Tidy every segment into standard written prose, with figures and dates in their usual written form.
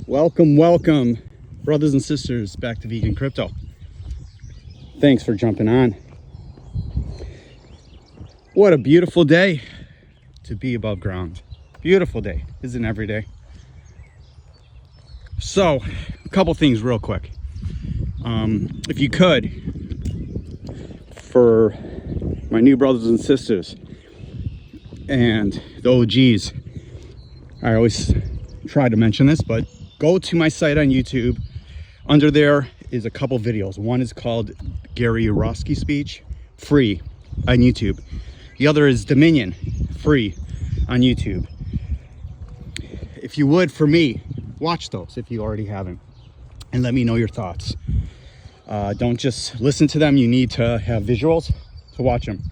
Welcome, brothers and sisters, back to Vegan Crypto. Thanks for jumping on. What a beautiful day to be above ground. Beautiful day, isn't every day? So, a couple things real quick. If you could, for my new brothers and sisters and the OGs, I always try to mention this, but go to my site on YouTube. Under there is a couple videos. One is called Gary Yourofsky Speech, free on YouTube. The other is Dominion, free on YouTube. If you would, for me, watch those if you already haven't, and let me know your thoughts. Don't just listen to them. You need to have visuals to watch them.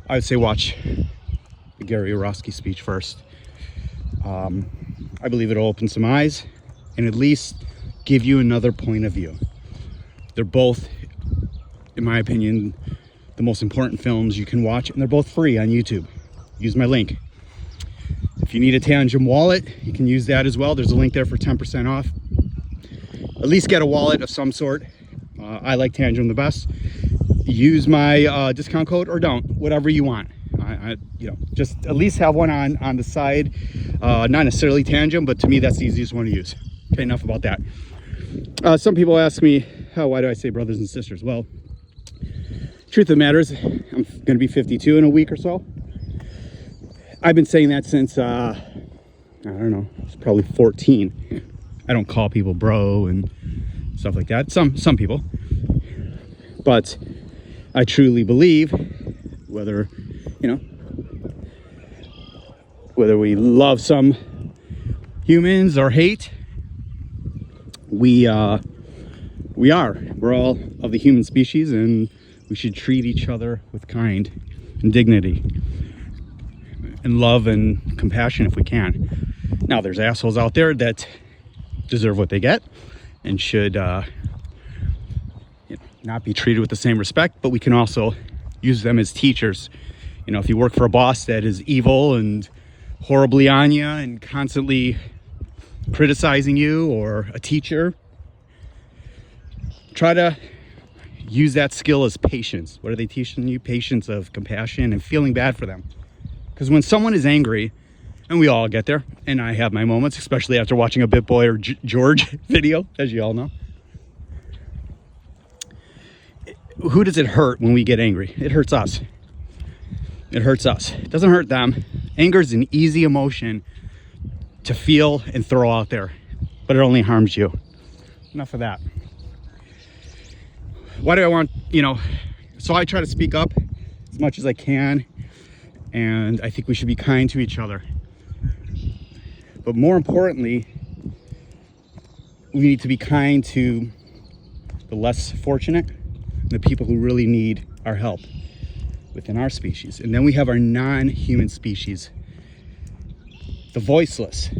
I would say watch the Gary Yourofsky speech first. I believe it'll open some eyes and at least give you another point of view. They're both, in my opinion, the most important films you can watch, and they're both free on YouTube. Use my link. If you need a Tangem wallet, you can use that as well. There's a link there for 10% off. At least get a wallet of some sort. I like Tangem the best. Use my discount code or don't, whatever you want. Just at least have one on the side. Not necessarily Tangem, but to me that's the easiest one to use. Okay, enough about that. Some people ask me, why do I say brothers and sisters? Well, truth of the matter is, I'm going to be 52 in a week or so. I've been saying that since, I don't know, it's probably 14. I don't call people bro and stuff like that. Some people. But I truly believe, whether we love some humans or hate, we're all of the human species, and we should treat each other with kind and dignity and love and compassion if we can. Now, there's assholes out there that deserve what they get and should not be treated with the same respect, but we can also use them as teachers. If you work for a boss that is evil and horribly on you and constantly criticizing you, or a teacher, try to use that skill as patience. What are they teaching you? Patience of compassion and feeling bad for them. Because when someone is angry, and we all get there, and I have my moments, especially after watching a BitBoy or George video, as you all know. Who does it hurt when we get angry? It hurts us. It hurts us. It doesn't hurt them. Anger is an easy emotion to feel and throw out there, but it only harms you. Enough of that. Why do I want, so I try to speak up as much as I can, and I think we should be kind to each other. But more importantly, we need to be kind to the less fortunate, the people who really need our help within our species. And then we have our non-human species, the voiceless.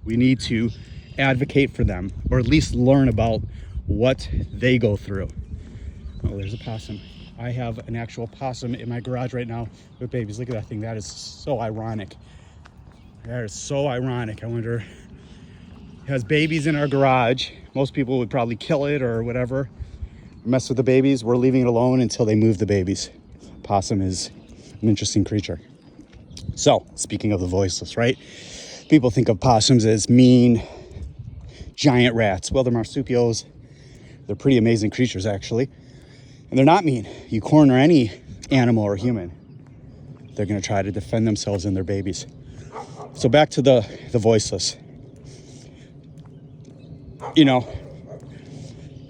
We need to advocate for them, or at least learn about what they go through. Oh, there's a possum. I have an actual possum in my garage right now with babies. Look at that thing. That is so ironic. That is so ironic. I wonder, it has babies in our garage. Most people would probably kill it or whatever, mess with the babies. We're leaving it alone until they move the babies. Possum is an interesting creature. So, speaking of the voiceless, right? People think of possums as mean, giant rats. Well, they're marsupials. They're pretty amazing creatures, actually. And they're not mean. You corner any animal or human, they're going to try to defend themselves and their babies. So back to the voiceless.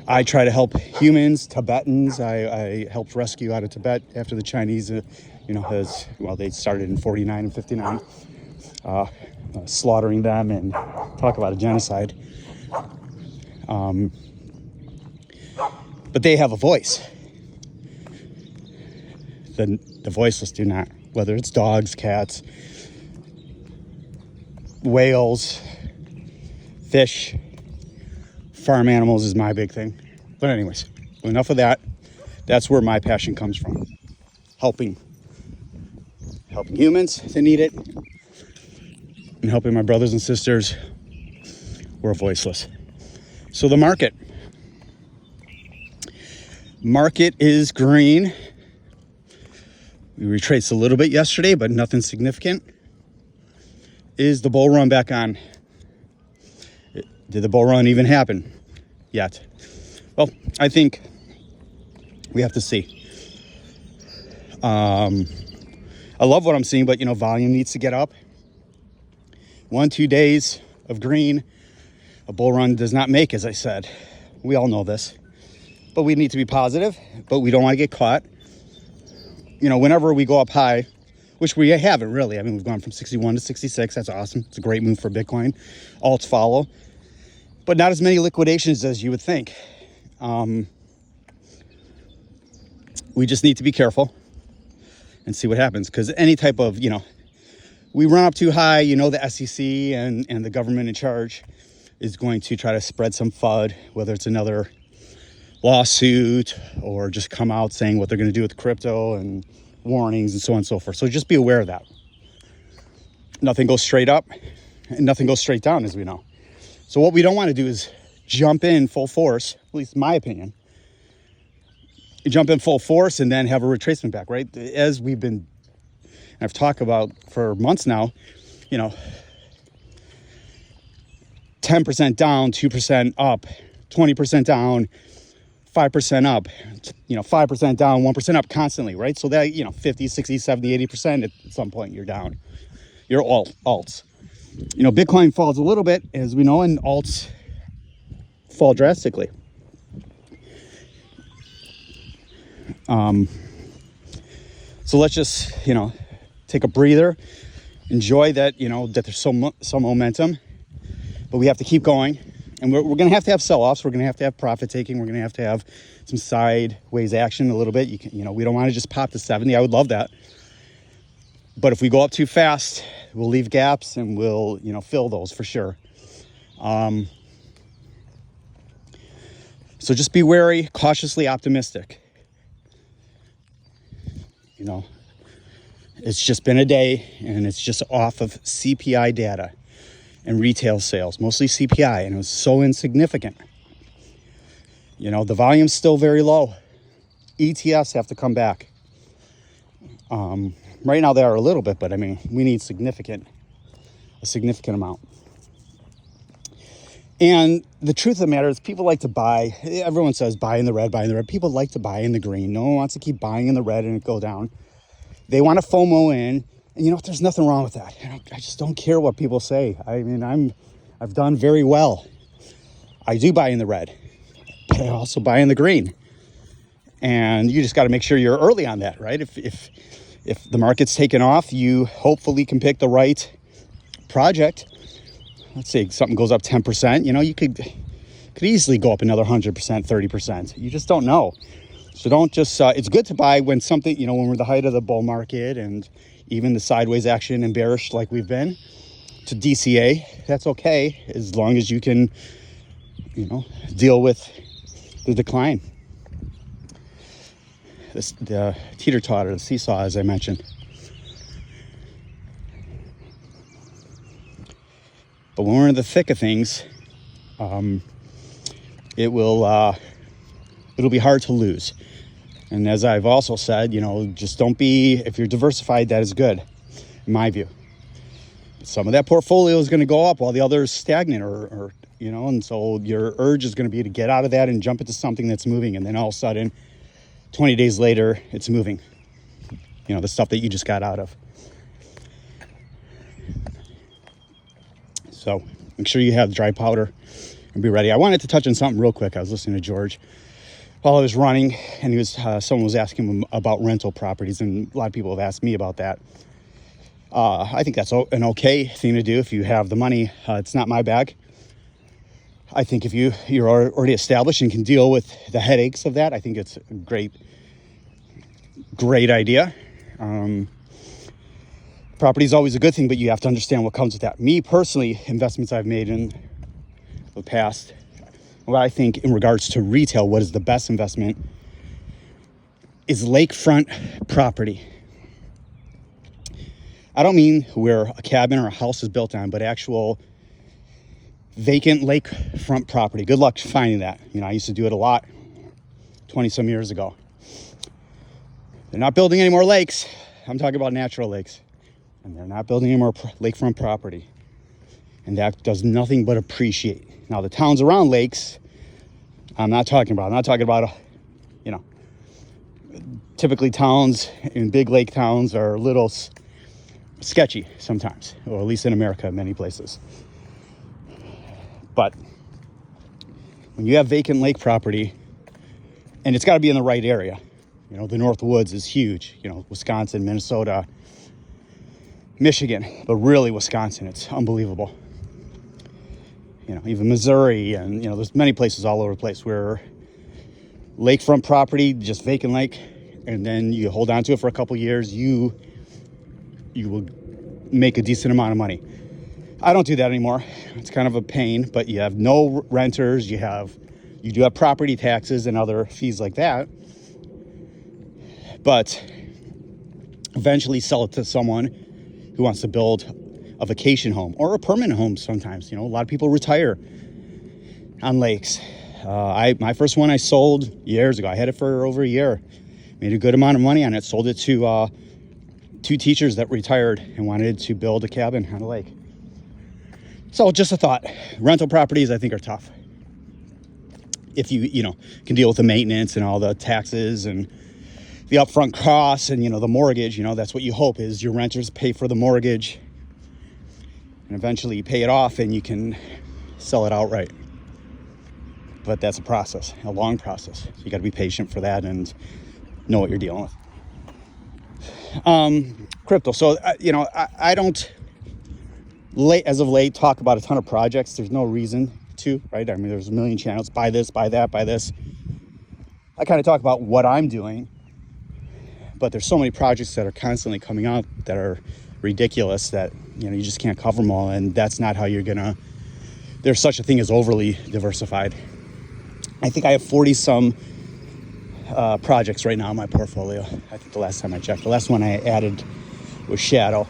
I try to help humans, Tibetans. I helped rescue out of Tibet after the Chinese, they started in 49 and 59, slaughtering them, and talk about a genocide. But they have a voice. The voiceless do not. Whether it's dogs, cats, whales, fish, farm animals is my big thing. But anyways, enough of that. That's where my passion comes from. Helping humans that need it, and helping my brothers and sisters we're voiceless. So the market is green. We retraced a little bit yesterday, but nothing significant. Is the bull run back on? Did the bull run even happen yet? Well, I think we have to see. I love what I'm seeing, but volume needs to get up. 1-2 days of green, a bull run does not make, as I said. We all know this, but we need to be positive, but we don't want to get caught. Whenever we go up high, which we haven't really. I mean, we've gone from 61 to 66. That's awesome. It's a great move for Bitcoin. Alts follow, but not as many liquidations as you would think. We just need to be careful and see what happens, because any type of, we run up too high, the SEC and the government in charge is going to try to spread some FUD, whether it's another lawsuit or just come out saying what they're going to do with crypto and warnings and so on and so forth. So just be aware of that. Nothing goes straight up and nothing goes straight down, as we know. So what we don't want to do is jump in full force, at least in my opinion. You jump in full force and then have a retracement back, right? As I've talked about for months now, 10% down, 2% up, 20% down, 5% up, 5% down, 1% up constantly, right? So that, 50, 60, 70, 80% at some point you're down. You're alts. Bitcoin falls a little bit, as we know, and alts fall drastically. So let's just, take a breather, enjoy that, that there's some momentum, but we have to keep going. And we're going to have sell-offs. We're going to have profit taking. We're going to have some sideways action a little bit. We don't want to just pop to 70. I would love that. But if we go up too fast, we'll leave gaps and we'll, fill those for sure. So just be wary, cautiously optimistic. It's just been a day and it's just off of CPI data and retail sales, mostly CPI, and it was so insignificant. The volume's still very low. ETFs have to come back. Right now they are a little bit, but I mean, we need a significant amount. And the truth of the matter is, people like to buy. Everyone says buy in the red, buy in the red. People like to buy in the green. No one wants to keep buying in the red and it go down. They want to FOMO in, and there's nothing wrong with that. I just don't care what people say. I mean, I've done very well. I do buy in the red, but I also buy in the green. And you just got to make sure you're early on that, right? If the market's taken off, you hopefully can pick the right project. Let's say something goes up 10%, you could easily go up another 100%, 30%. You just don't know. So don't just, it's good to buy when something, when we're at the height of the bull market and even the sideways action and bearish like we've been to DCA. That's okay, as long as you can, deal with the decline. The teeter-totter, the seesaw, as I mentioned. But when we're in the thick of things, it'll be hard to lose. And as I've also said, just don't be, if you're diversified, that is good, in my view. Some of that portfolio is going to go up while the other is stagnant or and so your urge is going to be to get out of that and jump into something that's moving. And then all of a sudden, 20 days later, it's moving. The stuff that you just got out of. So make sure you have dry powder and be ready. I wanted to touch on something real quick. I was listening to George while I was running, and someone was asking him about rental properties, and a lot of people have asked me about that. I think that's an okay thing to do if you have the money. It's not my bag. I think if you're already established and can deal with the headaches of that, I think it's a great idea. Property is always a good thing, but you have to understand what comes with that. Me personally, investments I've made in the past, what I think in regards to retail, what is the best investment is lakefront property. I don't mean where a cabin or a house is built on, but actual vacant lakefront property. Good luck finding that. I used to do it a lot 20 some years ago. They're not building any more lakes. I'm talking about natural lakes. And they're not building any more lakefront property. And that does nothing but appreciate. Now, the towns around lakes, I'm not talking about, typically towns in big lake towns are a little sketchy sometimes, or at least in America, many places. But when you have vacant lake property, and it's got to be in the right area. The North Woods is huge. Wisconsin, Minnesota, Michigan, but really Wisconsin, it's unbelievable. Even Missouri, and there's many places all over the place where lakefront property, just vacant lake, and then you hold on to it for a couple years, you will make a decent amount of money. I don't do that anymore. It's kind of a pain, but you have no renters, you do have property taxes and other fees like that. But eventually sell it to someone who wants to build a vacation home or a permanent home sometimes. A lot of people retire on lakes. My first one I sold years ago. I had it for over a year. Made a good amount of money on it. Sold it to two teachers that retired and wanted to build a cabin on a lake. So just a thought. Rental properties, I think, are tough. If you can deal with the maintenance and all the taxes and the upfront costs and, the mortgage, that's what you hope is your renters pay for the mortgage. And eventually you pay it off and you can sell it outright. But that's a process, a long process. So you got to be patient for that and know what you're dealing with. Crypto. So, I don't, as of late, talk about a ton of projects. There's no reason to, right? There's a million channels. Buy this, buy that, buy this. I kind of talk about what I'm doing. But there's so many projects that are constantly coming out that are ridiculous that, you just can't cover them all. And that's not how you're there's such a thing as overly diversified. I think I have 40 some projects right now in my portfolio. I think the last time I checked, the last one I added was Shadow,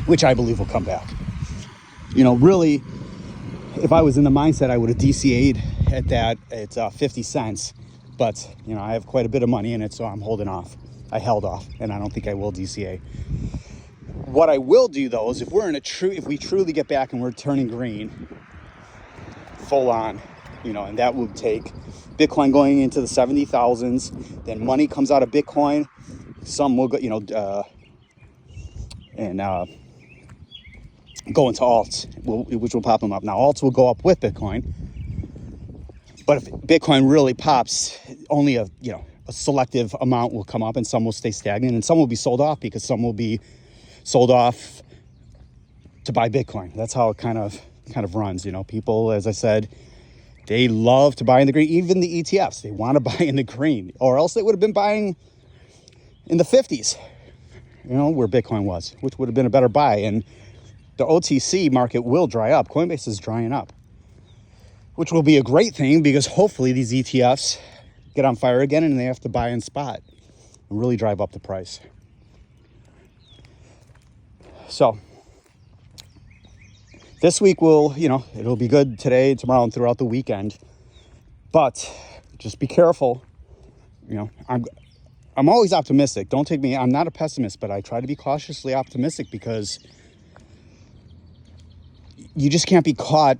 which I believe will come back. Really, if I was in the mindset, I would have DCA'd at that. It's 50 cents. But, I have quite a bit of money in it, so I'm holding off. I held off, and I don't think I will DCA. What I will do, though, is if we truly get back and we're turning green, full on, and that would take Bitcoin going into the 70,000s, then money comes out of Bitcoin, some will go, go into alts, which will pop them up. Now, alts will go up with Bitcoin. But if Bitcoin really pops, only a selective amount will come up and some will stay stagnant and some will be sold off because some will be sold off to buy Bitcoin. That's how it kind of runs. People, as I said, they love to buy in the green. Even the ETFs, they want to buy in the green, or else they would have been buying in the 50s, where Bitcoin was, which would have been a better buy. And the OTC market will dry up. Coinbase is drying up, which will be a great thing because hopefully these ETFs get on fire again and they have to buy in spot and really drive up the price. So this week it'll be good today, tomorrow, and throughout the weekend. But just be careful. I'm always optimistic. I'm not a pessimist, but I try to be cautiously optimistic because you just can't be caught.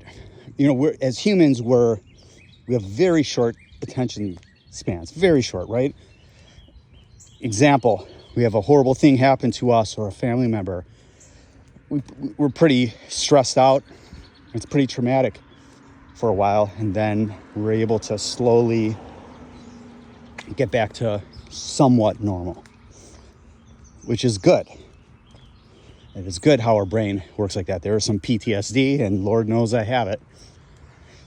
As humans, we have very short attention spans, very short, right? Example, we have a horrible thing happen to us or a family member. We're pretty stressed out. It's pretty traumatic for a while, and then we're able to slowly get back to somewhat normal, which is good. It is good how our brain works like that. There is some PTSD, and Lord knows I have it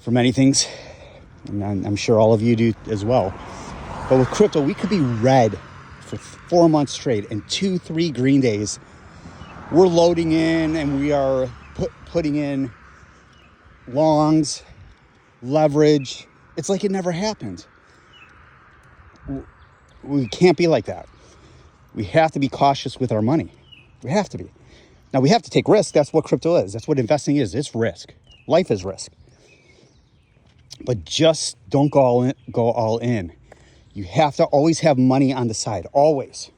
for many things, and I'm sure all of you do as well. But with crypto, we could be red for 4 months straight, and 2-3 green days. We're loading in, and we are putting in longs, leverage. It's like it never happened. We can't be like that. We have to be cautious with our money. We have to be. Now we have to take risk. That's what crypto is. That's what investing is. It's risk. Life is risk. But just don't go all in. You have to always have money on the side. Always.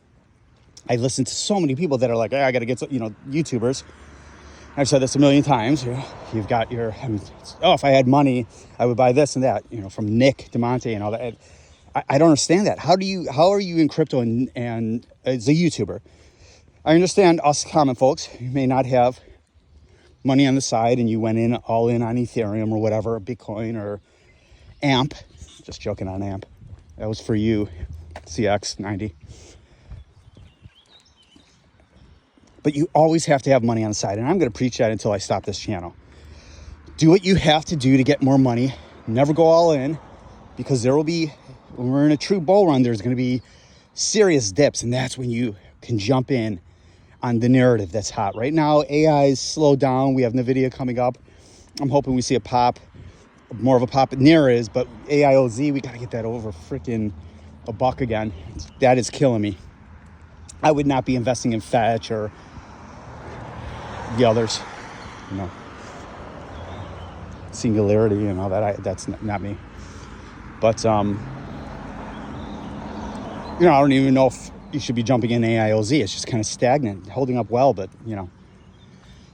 I listen to so many people that are like, I got to get, YouTubers. I've said this a million times. You've got if I had money, I would buy this and that, from Nick DeMonte and all that. I don't understand that. How are you in crypto and as a YouTuber? I understand us common folks, you may not have money on the side and you went all in on Ethereum or whatever, Bitcoin or AMP. Just joking on AMP. That was for you, CX90. But you always have to have money on the side. And I'm going to preach that until I stop this channel. Do what you have to do to get more money. Never go all in, because there will be, when we're in a true bull run, there's going to be serious dips. And that's when you can jump in on the narrative that's hot. Right now, AI is slowed down. We have NVIDIA coming up. I'm hoping we see a pop, more of a pop. Near is, but AIOZ, we got to get that over freaking $1 again. That is killing me. I would not be investing in Fetch or the others, Singularity and all that. That's not me. But I don't even know if you should be jumping in AIOZ. It's just kind of stagnant, holding up well, but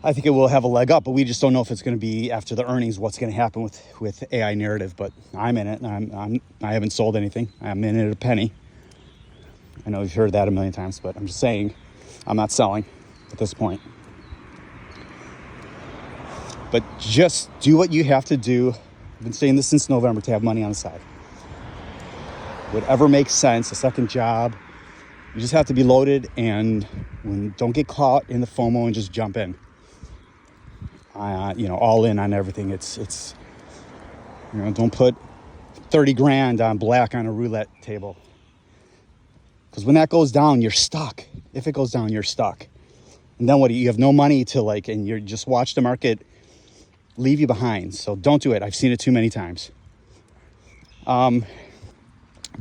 I think it will have a leg up, but we just don't know if it's going to be after the earnings, what's going to happen with AI narrative. But I'm in it, and I haven't sold anything. I'm in it at a penny. I know you've heard that a million times, but I'm just saying I'm not selling at this point. But just do what you have to do. I've been saying this since November, to have money on the side. Whatever makes sense, a second job. You just have to be loaded, and don't get caught in the FOMO and just jump in. All in on everything. It's don't put 30 grand on black on a roulette table. Because when that goes down, you're stuck. If it goes down, you're stuck. And then what? You have no money to and you just watch the market leave you behind. So don't do it. I've seen it too many times. Don't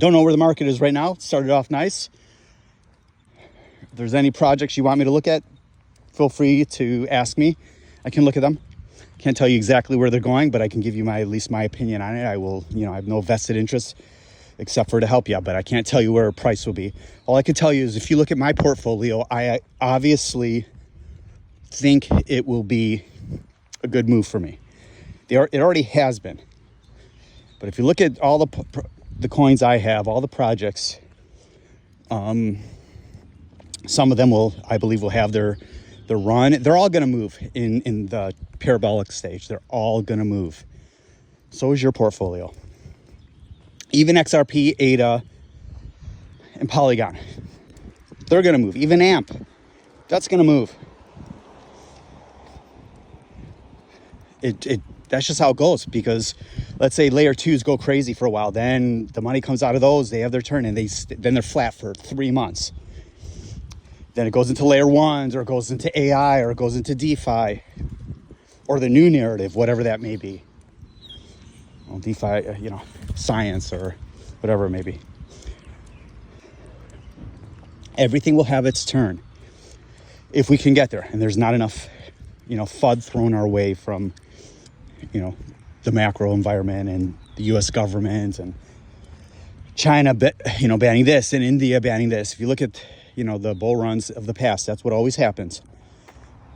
know where the market is right now. It started off nice. If there's any projects you want me to look at, feel free to ask me. I can look at them. Can't tell you exactly where they're going, but I can give you at least my opinion on it. I will, I have no vested interest except for to help you, but I can't tell you where a price will be. All I can tell you is if you look at my portfolio, I obviously think it will be a good move for me. It already has been. But if you look at all the coins I have, all the projects, some of them I believe will have their run. They're all going to move in the parabolic stage. They're all going to move. So is your portfolio. Even XRP, ADA, and Polygon. They're going to move. Even AMP. That's going to move. That's just how it goes, because let's say layer 2s go crazy for a while. Then the money comes out of those. They have their turn, and then they're flat for 3 months. Then it goes into layer 1s, or it goes into AI, or it goes into DeFi, or the new narrative, whatever that may be. Well, DeFi, science, or whatever it may be. Everything will have its turn if we can get there. And there's not enough, FUD thrown our way from, the macro environment and the U.S. government and China, banning this and India banning this. If you look at, the bull runs of the past, that's what always happens.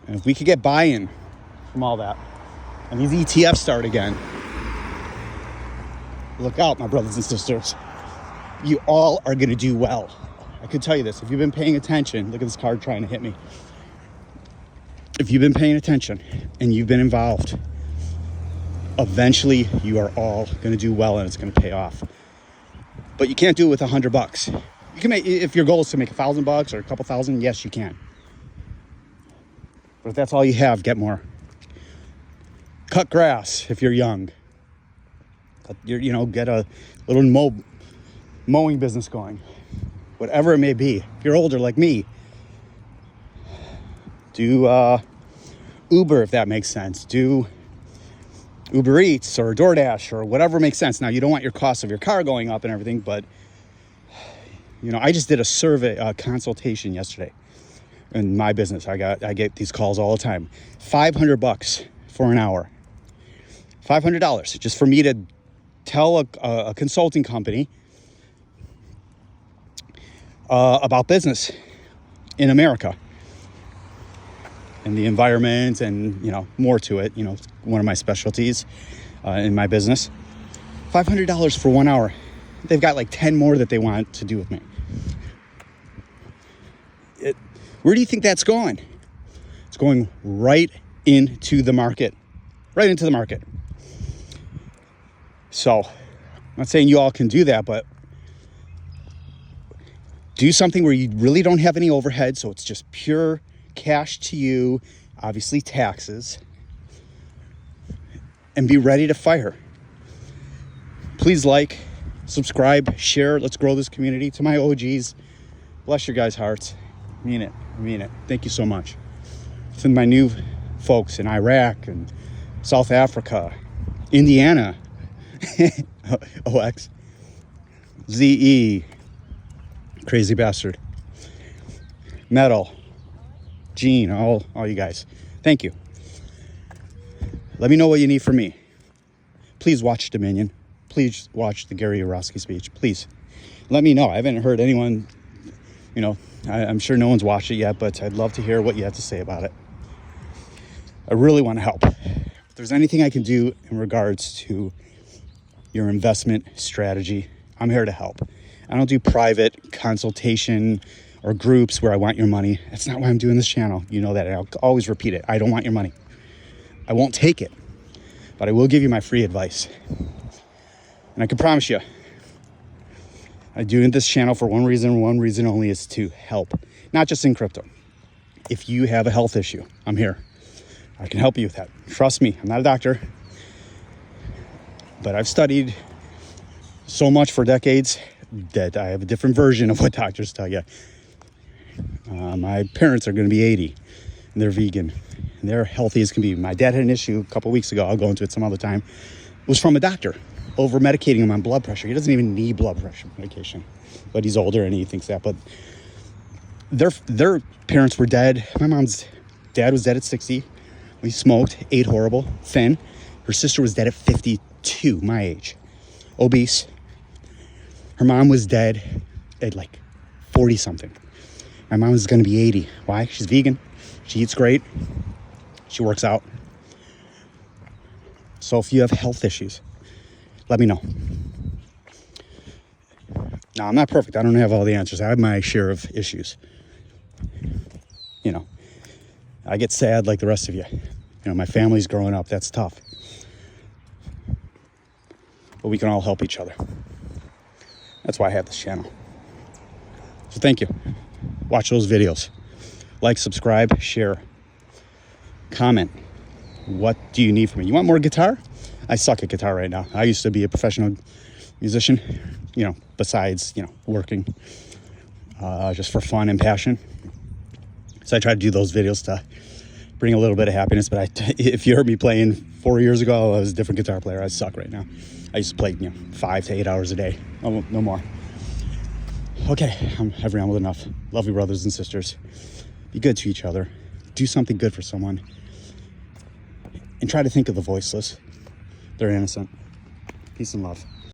And if we could get buy-in from all that, and these ETFs start again, look out, my brothers and sisters. You all are going to do well. I could tell you this. If you've been paying attention, look at this card trying to hit me. If you've been paying attention and you've been involved, eventually you are all going to do well, and it's going to pay off. But you can't do it with $100. You can make, if your goal is to make $1,000 or a couple thousand, yes, you can. But if that's all you have, get more. Cut grass if you're young. Get a little mowing business going. Whatever it may be. If you're older like me, do Uber if that makes sense. Do Uber Eats or DoorDash or whatever makes sense. Now, you don't want your cost of your car going up and everything, but I just did a survey, consultation yesterday. in my business. I get these calls all the time. $500 for an hour. $500 just for me to tell a consulting company about business in America and the environment, and more to it. One of my specialties in my business. $500 for 1 hour. They've got like 10 more that they want to do with me. Where do you think that's going? It's going right into the market. Right into the market. So, I'm not saying you all can do that, but do something where you really don't have any overhead, so it's just pure cash to you, obviously taxes, and be ready to fire. Please like, subscribe, share. Let's grow this community. To my OGs, bless your guys' hearts. I mean it. Thank you so much. To my new folks in Iraq and South Africa, Indiana, OX, ZE, crazy bastard, Metal, Gene, all you guys. Thank you. Let me know what you need from me. Please watch Dominion. Please watch the Gary Yourofsky speech. Please let me know. I haven't heard anyone, I'm sure no one's watched it yet, but I'd love to hear what you have to say about it. I really want to help. If there's anything I can do in regards to your investment strategy, I'm here to help. I don't do private consultation or groups where I want your money. That's not why I'm doing this channel. You know that. And I'll always repeat it. I don't want your money. I won't take it, but I will give you my free advice. And I can promise you, I do this channel for one reason only, is to help. Not just in crypto. If you have a health issue, I'm here. I can help you with that. Trust me, I'm not a doctor, but I've studied so much for decades that I have a different version of what doctors tell you. My parents are going to be 80, and they're vegan, and they're healthy as can be. My dad had an issue a couple weeks ago. I'll go into it some other time. It was from a doctor over medicating him on blood pressure. He doesn't even need blood pressure medication, but he's older and he thinks that. But their parents were dead. My mom's dad was dead at 60. He smoked, ate horrible, thin. Her sister was dead at 52, my age, obese. Her mom was dead at like 40 something. My mom is going to be 80. Why? She's vegan. She eats great. She works out. So if you have health issues, let me know. Now, I'm not perfect. I don't have all the answers. I have my share of issues. I get sad like the rest of you. My family's growing up. That's tough. But we can all help each other. That's why I have this channel. So thank you. Watch those videos. Like, subscribe, share, comment. What do you need from me? You want more guitar? I suck at guitar right now. I used to be a professional musician, besides, working just for fun and passion. So I try to do those videos to bring a little bit of happiness. But if you heard me playing 4 years ago, I was a different guitar player. I suck right now. I used to play, 5 to 8 hours a day. No more. Okay, I've rambled enough. Love you, brothers and sisters. Be good to each other. Do something good for someone. And try to think of the voiceless. They're innocent. Peace and love.